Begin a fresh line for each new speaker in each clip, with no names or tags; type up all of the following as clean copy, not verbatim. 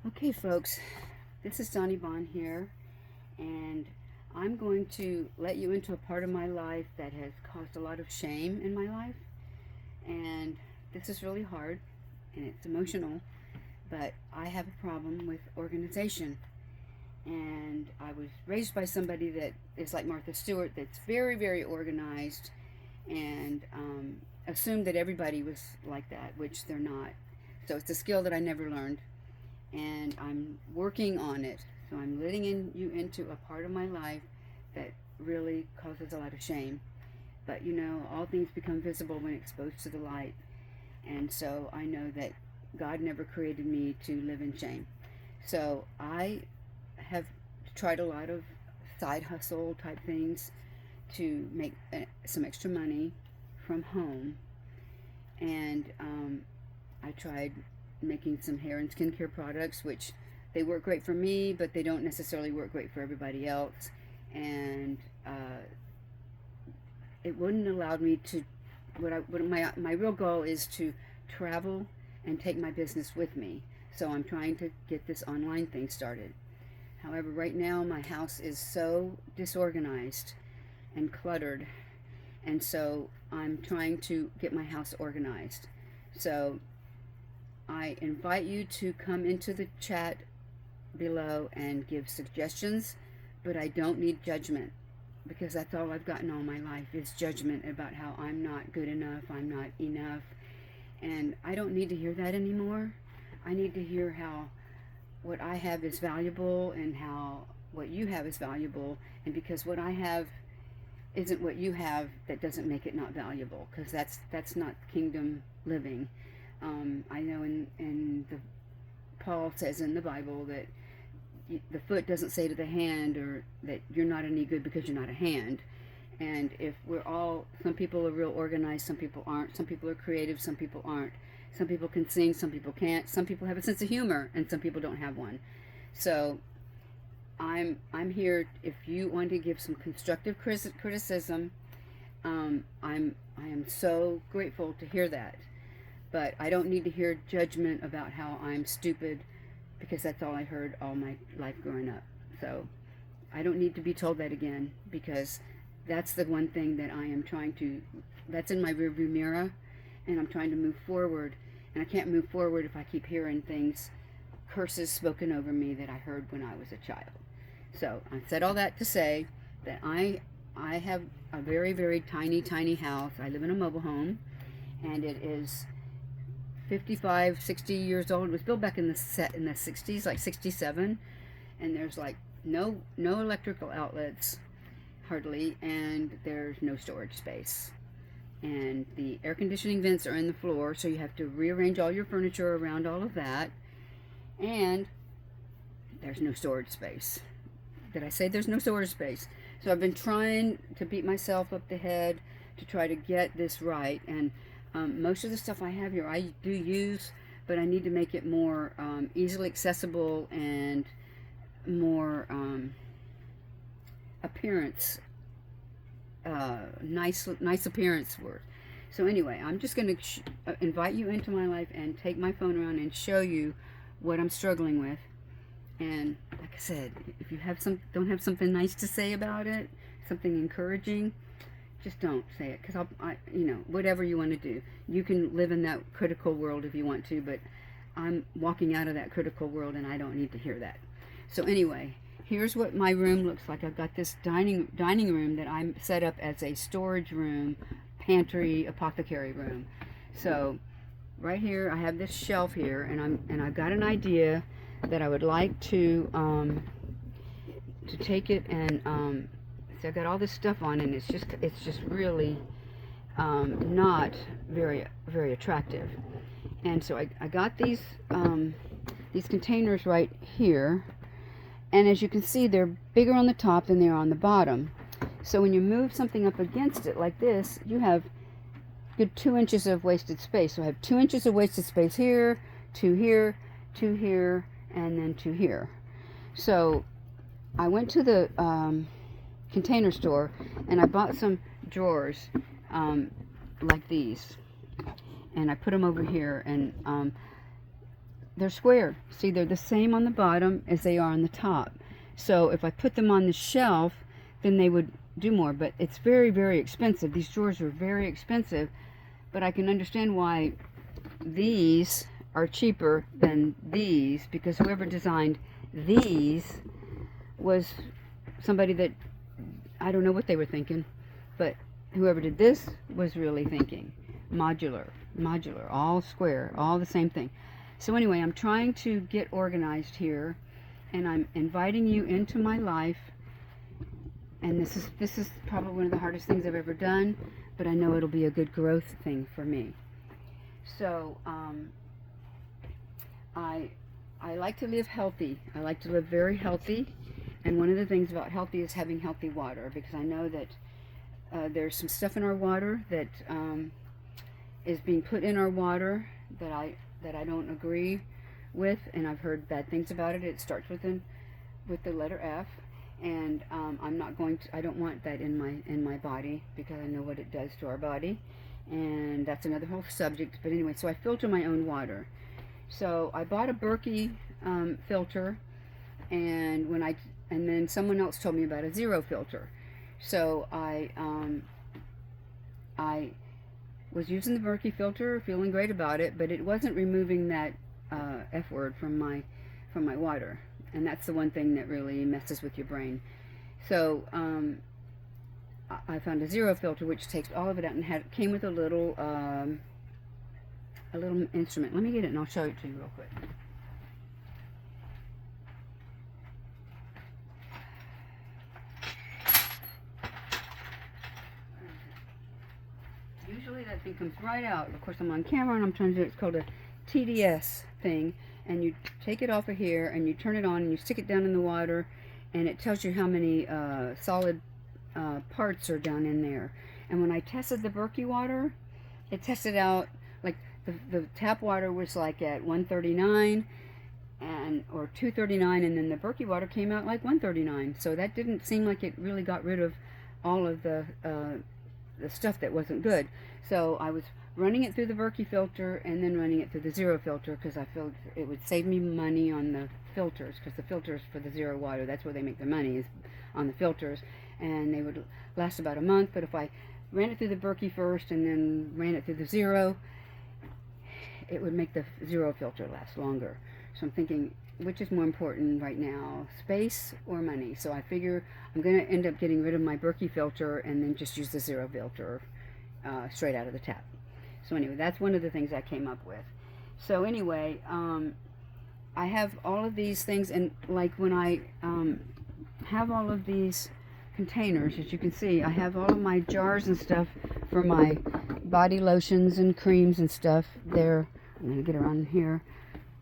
Okay, folks, this is Donnie Bond here, and I'm going to let you into a part of my life that has caused a lot of shame in my life. And this is really hard and it's emotional, but I have a problem with organization. And I was raised by somebody that is like Martha Stewart, that's very, very organized, and assumed that everybody was like that, which they're not. So it's a skill that I never learned, and I'm working on it. So I'm letting you into a part of my life that really causes a lot of shame. But all things become visible when exposed to the light. And so I know that God never created me to live in shame. So I have tried a lot of side hustle type things to make some extra money from home. And I tried making some hair and skincare products, which they work great for me, but they don't necessarily work great for everybody else. And it wouldn't allow me to. My real goal is to travel and take my business with me. So I'm trying to get this online thing started. However, right now my house is so disorganized and cluttered, and so I'm trying to get my house organized. So I invite you to come into the chat below and give suggestions, but I don't need judgment, because that's all I've gotten all my life is judgment about how I'm not good enough, I'm not enough, and I don't need to hear that anymore. I need to hear how what I have is valuable and how what you have is valuable, and because what I have isn't what you have, that doesn't make it not valuable, because that's not kingdom living. I know in the Paul says in the Bible that the foot doesn't say to the hand or that you're not any good because you're not a hand. And if we're all, some people are real organized, some people aren't, some people are creative, some people aren't, some people can sing, some people can't, some people have a sense of humor, and some people don't have one. So I'm here if you want to give some constructive criticism. I am so grateful to hear that, but I don't need to hear judgment about how I'm stupid, because that's all I heard all my life growing up. So I don't need to be told that again, because that's the one thing that I am trying to, that's in my rearview mirror, and I'm trying to move forward. And I can't move forward if I keep hearing things, curses spoken over me that I heard when I was a child. So I said all that to say that I have a very, very tiny house. I live in a mobile home, and it is 55, 60 years old. It was built back in the 60s, like 67, and there's like no electrical outlets hardly, and there's no storage space. And the air conditioning vents are in the floor, so you have to rearrange all your furniture around all of that. And there's no storage space. Did I say there's no storage space? So I've been trying to beat myself up the head to try to get this right. And most of the stuff I have here I do use, but I need to make it more easily accessible and more appearance, nice appearance worth. So anyway, I'm just going to invite you into my life and take my phone around and show you what I'm struggling with. And like I said, if you don't have something nice to say about it, something encouraging, just don't say it, because whatever you want to do, you can live in that critical world if you want to, but I'm walking out of that critical world, and I don't need to hear that. So anyway, here's what my room looks like. I've got this dining room that I'm set up as a storage room, pantry, apothecary room. So right here I have this shelf here, and I've got an idea that I would like to take it and so I've got all this stuff on, and it's just really not very attractive. And so I got these containers right here, and as you can see, they're bigger on the top than they are on the bottom. So when you move something up against it like this, you have good 2 inches of wasted space. So I have 2 inches of wasted space here, 2 here, 2 here, and then 2 here. So I went to the container store, and I bought some drawers like these, and I put them over here. And they're square. See, they're the same on the bottom as they are on the top. So if I put them on the shelf, then they would do more. But it's very, very expensive. These drawers are very expensive. But I can understand why these are cheaper than these, because whoever designed these was somebody that, I don't know what they were thinking, but whoever did this was really thinking. Modular, all square, all the same thing. So anyway, I'm trying to get organized here, and I'm inviting you into my life. And this is probably one of the hardest things I've ever done, but I know it'll be a good growth thing for me. So I like to live healthy. I like to live very healthy, and one of the things about healthy is having healthy water, because I know that there's some stuff in our water that is being put in our water that I don't agree with, and I've heard bad things about it. It starts with the letter F, and I'm not going to. I don't want that in my body, because I know what it does to our body, and that's another whole subject. But anyway, so I filter my own water. So I bought a Berkey filter, and then someone else told me about a zero filter. So I was using the Berkey filter, feeling great about it, but it wasn't removing that F word from my water, and that's the one thing that really messes with your brain. So I found a zero filter which takes all of it out, and came with a little instrument. Let me get it and I'll show it to you real quick. Usually that thing comes right out. Of course, I'm on camera and I'm trying to do it. It's called a TDS thing, and you take it off of here and you turn it on and you stick it down in the water, and it tells you how many solid parts are down in there. And when I tested the Berkey water, it tested out like the tap water was like at 139 or 239, and then the Berkey water came out like 139. So that didn't seem like it really got rid of all of the stuff that wasn't good. So I was running it through the Berkey filter and then running it through the zero filter, because I felt it would save me money on the filters, because the filters for the zero water, that's where they make their money, is on the filters, and they would last about a month. But if I ran it through the Berkey first and then ran it through the zero, it would make the zero filter last longer. So I'm thinking, which is more important right now, space or money? So I figure I'm going to end up getting rid of my Berkey filter and then just use the zero filter straight out of the tap. So anyway, that's one of the things I came up with. So anyway, I have all of these things, and like when I have all of these containers, as you can see, I have all of my jars and stuff for my body lotions and creams and stuff there. I'm going to get around here,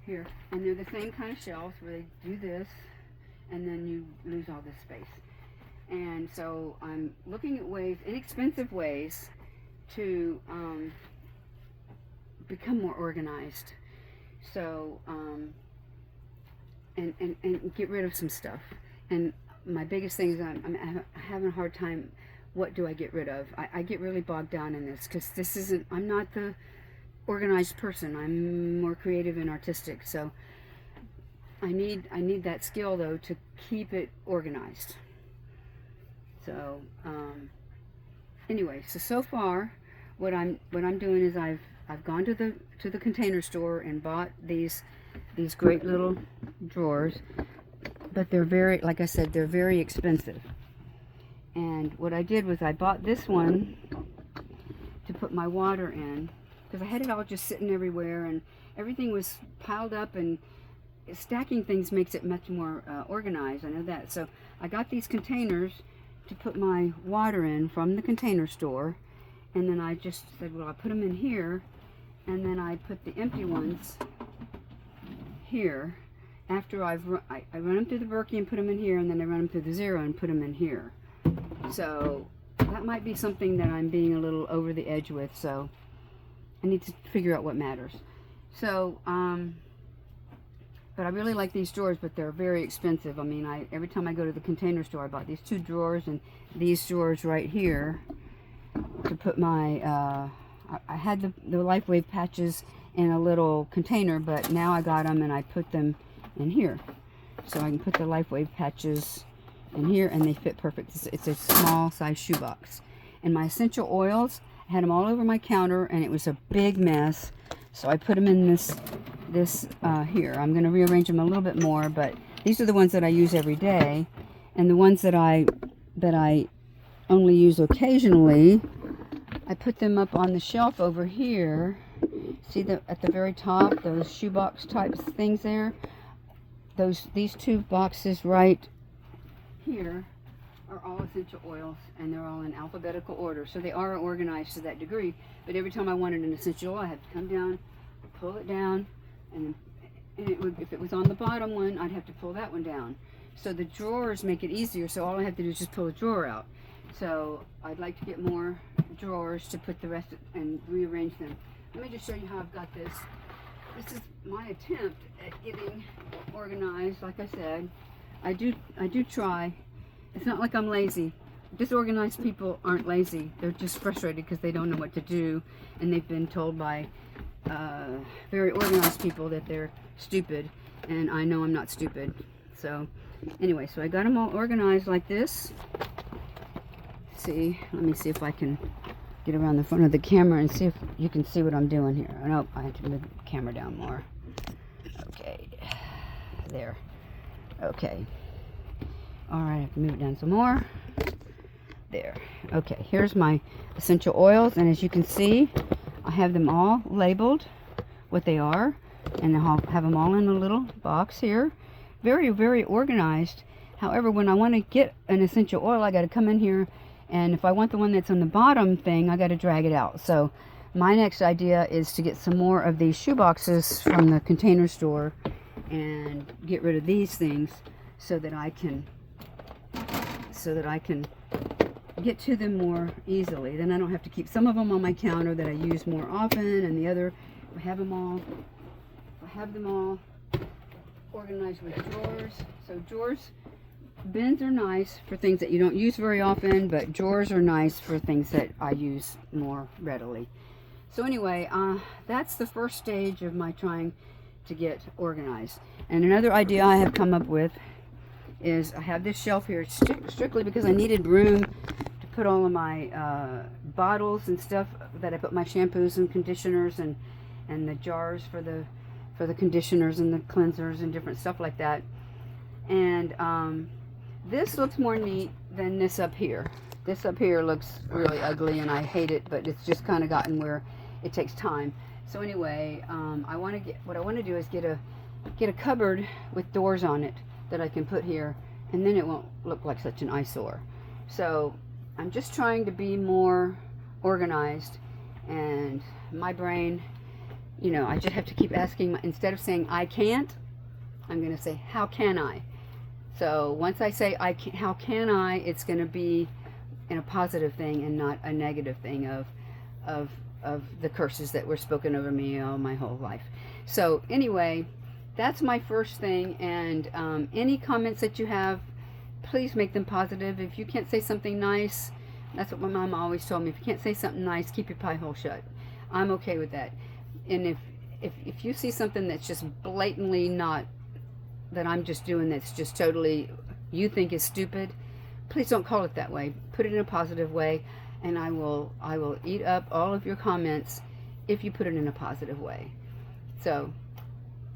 and they're the same kind of shelves where they do this, and then you lose all this space. And so I'm looking at ways, inexpensive ways, to become more organized. So and get rid of some stuff. And my biggest thing is I'm having a hard time. What do I get rid of? I get really bogged down in this, because I'm not the organized person. I'm more creative and artistic. So I need that skill, though, to keep it organized. So anyway, so far what I'm doing is I've gone to the container store and bought these great little drawers, but they're very, like I said, they're very expensive. And what I did was I bought this one to put my water in, because I had it all just sitting everywhere and everything was piled up, and stacking things makes it much more organized. I know that. So I got these containers to put my water in from the container store, and then I just said, well, I'll put them in here, and then I put the empty ones here after I run them through the Berkey and put them in here, and then I run them through the zero and put them in here. So that might be something that I'm being a little over the edge with, so I need to figure out what matters. So but I really like these drawers, but they're very expensive. I mean, every time I go to the container store, I bought these two drawers and these drawers right here to put my I had the LifeWave patches in a little container, but now I got them and I put them in here. So I can put the LifeWave patches in here and they fit perfect. It's a small size shoebox. And my essential oils, I had them all over my counter and it was a big mess. So I put them in this here. I'm going to rearrange them a little bit more, but these are the ones that I use every day. And the ones that I only use occasionally, I put them up on the shelf over here. See at the very top, those shoebox type things there? These two boxes right here are all essential oils, and they're all in alphabetical order. So they are organized to that degree, but every time I wanted an essential oil, I had to come down, pull it down, and it would, if it was on the bottom one, I'd have to pull that one down. So the drawers make it easier, so all I have to do is just pull a drawer out. So I'd like to get more drawers to put the rest and rearrange them. Let me just show you how I've got this. This is my attempt at getting organized. Like I said, I do try. It's not like I'm lazy. Disorganized people aren't lazy. They're just frustrated because they don't know what to do, and they've been told by very organized people that they're stupid, and I know I'm not stupid. So anyway, so I got them all organized like this. See, let me see if I can get around the front of the camera and see if you can see what I'm doing here. Oh, no, I have to move the camera down more. Okay, there. Okay. All right, I have to move it down some more. There. Okay, here's my essential oils, and as you can see, I have them all labeled what they are, and I'll have them all in a little box here. Very, very organized. However, when I want to get an essential oil, I got to come in here, and if I want the one that's on the bottom thing, I got to drag it out. So my next idea is to get some more of these shoe boxes from the Container Store and get rid of these things so that I can get to them more easily. Then I don't have to keep some of them on my counter that I use more often, and the other, I have them all organized with drawers. So drawers, bins are nice for things that you don't use very often, but drawers are nice for things that I use more readily. So anyway, that's the first stage of my trying to get organized. And another idea I have come up with is I have this shelf here strictly because I needed room to put all of my bottles and stuff that I put my shampoos and conditioners and the jars for the conditioners and the cleansers and different stuff like that. And this looks more neat than this up here. This up here looks really ugly and I hate it, but it's just kind of gotten where it takes time. So anyway, what I want to do is get a cupboard with doors on it that I can put here, and then it won't look like such an eyesore. So I'm just trying to be more organized, and my brain, you know, I just have to keep asking, instead of saying I can't, I'm going to say how can I. So once I say how can I, it's going to be in a positive thing and not a negative thing of the curses that were spoken over me all my whole life. So anyway, that's my first thing, and any comments that you have, please make them positive. If you can't say something nice, that's what my mom always told me. If you can't say something nice, keep your pie hole shut. I'm okay with that. And if you see something that's just blatantly not, that I'm just doing, that's just totally, you think is stupid, please don't call it that way. Put it in a positive way, and I will eat up all of your comments if you put it in a positive way. So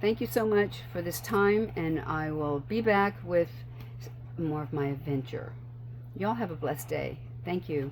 thank you so much for this time, and I will be back with more of my adventure. Y'all have a blessed day. Thank you.